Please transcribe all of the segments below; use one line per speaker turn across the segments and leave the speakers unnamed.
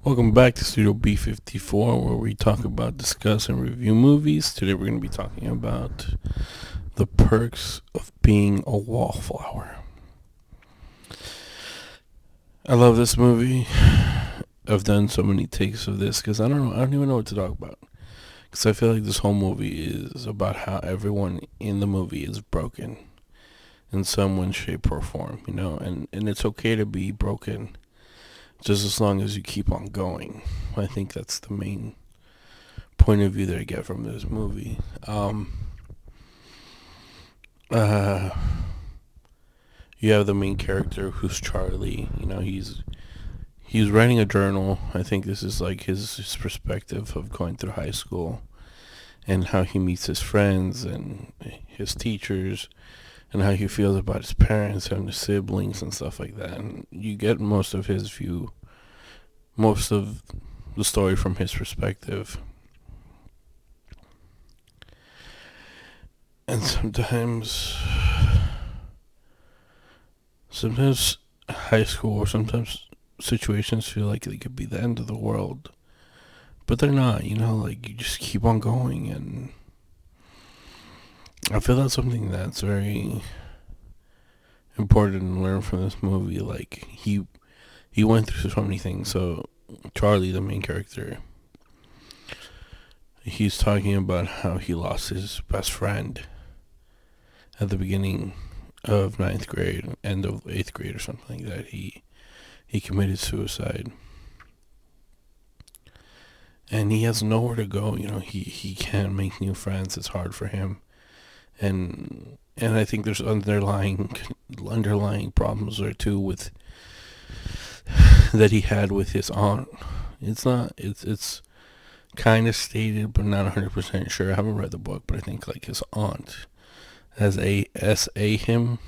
Welcome back to Studio B54, where we talk about, discuss, and review movies. Today we're going to be talking about the perks of being a wallflower. I love this movie. I've done so many takes of this because I don't even know what to talk about. Because I feel like this whole movie is about how everyone in the movie is broken in some way, shape, or form, and it's okay to be broken just as long as you keep on going. I think that's the main point of view that I get from this movie. Uh, you have the main character who's Charlie. He's writing a journal. I think this is like his perspective of going through high school and how he meets his friends and his teachers and how he feels about his parents and his siblings and stuff like that. And you get most of the story from his perspective. And sometimes high school or sometimes situations feel like they could be the end of the world. But they're not, like you just keep on going. And I feel that's something that's very important to learn from this movie. Like he went through so many things. So Charlie, the main character, he's talking about how he lost his best friend at the beginning of ninth grade, end of eighth grade or something like that. He committed suicide. And he has nowhere to go, he can't make new friends. It's hard for him. And I think there's underlying problems there too with that he had with his aunt. It's kind of stated but not 100% sure. I haven't read the book, but I think like his aunt has SA'd him,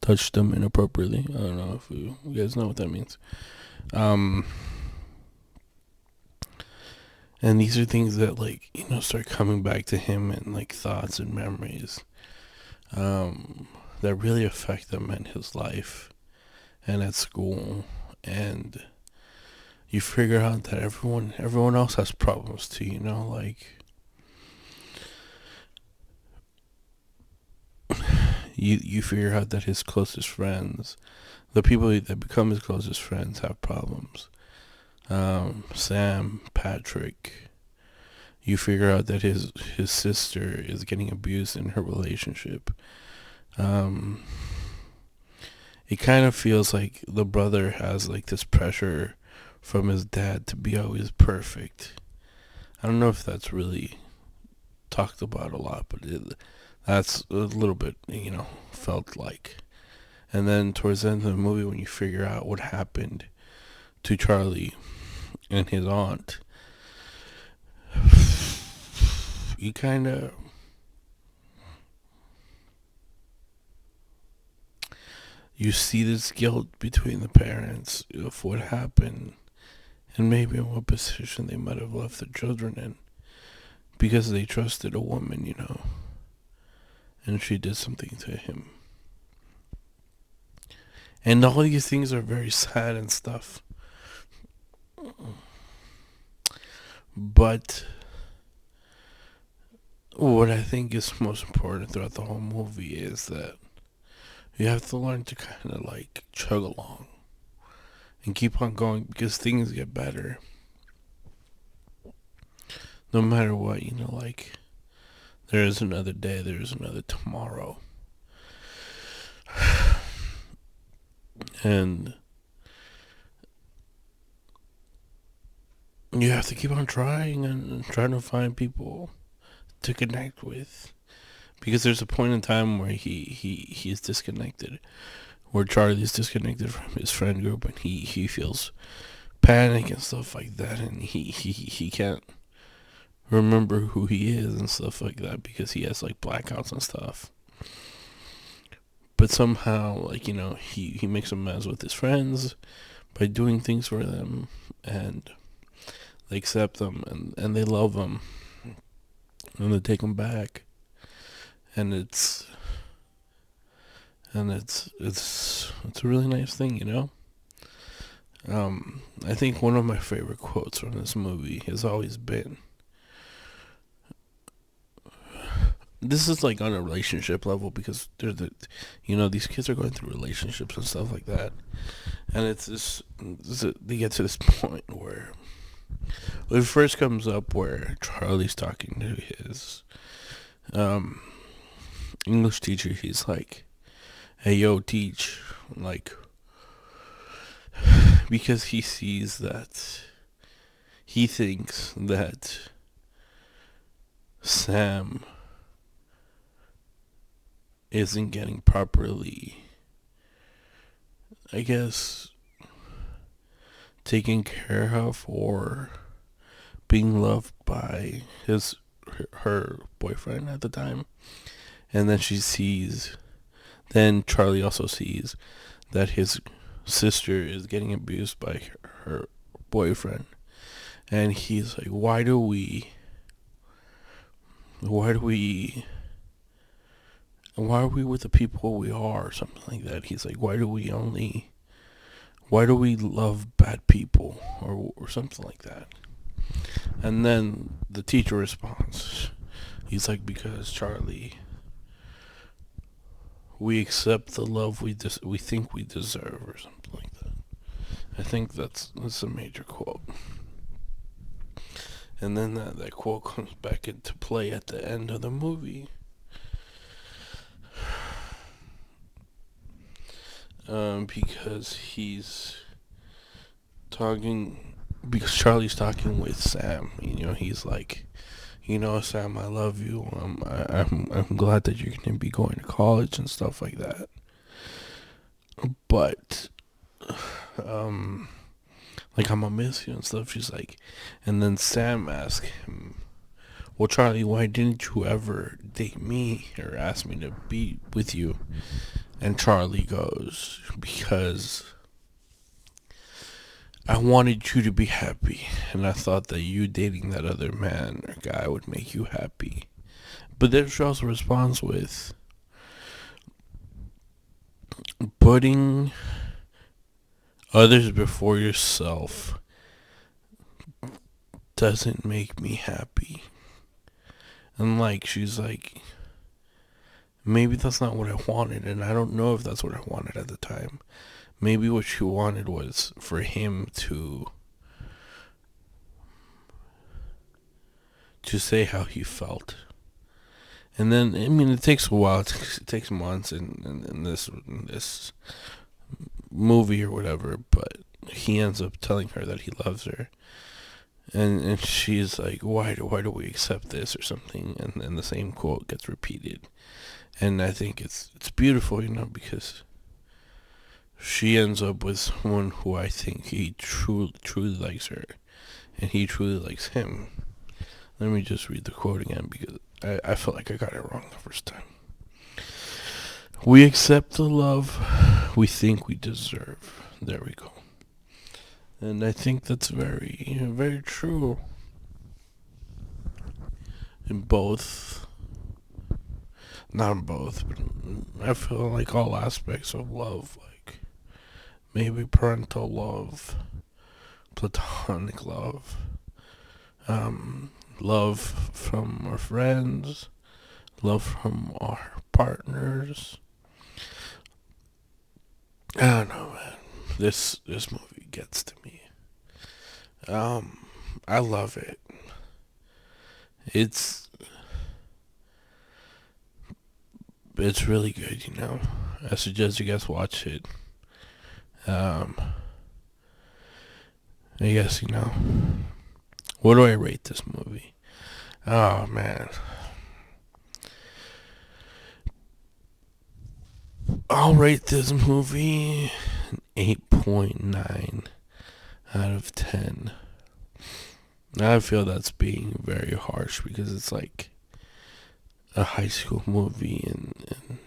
touched him inappropriately. I don't know if you guys know what that means. And these are things that start coming back to him and like thoughts and memories that really affect him in his life and at school. And you figure out that everyone else has problems too, like you figure out that his closest friends, the people that become his closest friends, have problems. Sam, Patrick. You figure out that his sister is getting abused in her relationship. It kind of feels like the brother has like this pressure from his dad to be always perfect. I don't know if that's really talked about a lot, but that's a little bit, felt like. And then towards the end of the movie, when you figure out what happened to Charlie and his aunt, you kind of you see this guilt between the parents of what happened and maybe in what position they might have left their children in because they trusted a woman, and she did something to him. And all these things are very sad and stuff. But what I think is most important throughout the whole movie is that you have to learn to kind of like chug along and keep on going because things get better. No matter what, like there is another day, there is another tomorrow. And you have to keep on trying and trying to find people to connect with. Because there's a point in time where he's disconnected. Where Charlie's disconnected from his friend group and he feels panic and stuff like that, and he can't remember who he is and stuff like that because he has like blackouts and stuff. But somehow, he makes a mess with his friends by doing things for them, and they accept him and they love him and they take him back. And and it's a really nice thing, you know. I think one of my favorite quotes from this movie has always been, this is like on a relationship level, because these kids are going through relationships and stuff like that, and they get to this point where it first comes up where Charlie's talking to his English teacher. He's like, "Hey, yo, teach," like, because he thinks that Sam isn't getting properly, I guess, taken care of or being loved by her boyfriend at the time. And then Charlie also sees that his sister is getting abused by her boyfriend, and he's like, why are we with the people we are, or something like that. He's like, why do we love bad people, or something like that. And then the teacher responds, he's like, because Charlie, we accept the love we think we deserve, or something like that. I think that's a major quote. And then that quote comes back into play at the end of the movie. Because Charlie's talking with Sam. He's like, Sam, I love you. I'm glad that you're gonna be going to college and stuff like that. But, like, I'm gonna miss you and stuff. She's like, and then Sam asks him, well, Charlie, why didn't you ever date me or ask me to be with you? And Charlie goes, because I wanted you to be happy, and I thought that you dating that other man or guy would make you happy. But then she also responds with, putting others before yourself doesn't make me happy. And she's like, maybe that's not what I wanted, and I don't know if that's what I wanted at the time. Maybe what she wanted was for him to say how he felt. And then, it takes a while. It takes months in this movie or whatever, but he ends up telling her that he loves her. And she's like, why do we accept this, or something? And then the same quote gets repeated. And I think it's beautiful, because she ends up with someone who I think he truly likes her, and he truly likes him. Let me just read the quote again, because I felt like I got it wrong the first time. We accept the love we think we deserve. There we go. And I think that's very, very true in both. Not in both, but I feel like all aspects of love, like maybe parental love, platonic love, love from our friends, love from our partners. I don't know, man. This movie gets to me. I love it. It's really good, I suggest you guys watch it. I guess, what do I rate this movie? Oh, man. I'll rate this movie an 8.9 out of 10. I feel that's being very harsh, because it's like a high school movie, and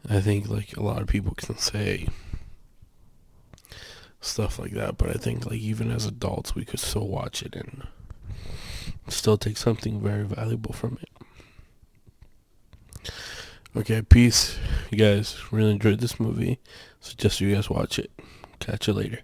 I think like a lot of people can say stuff like that, but I think like even as adults we could still watch it and still take something very valuable from it. Okay, peace. You guys really enjoyed this movie. Suggest you guys watch it. Catch you later.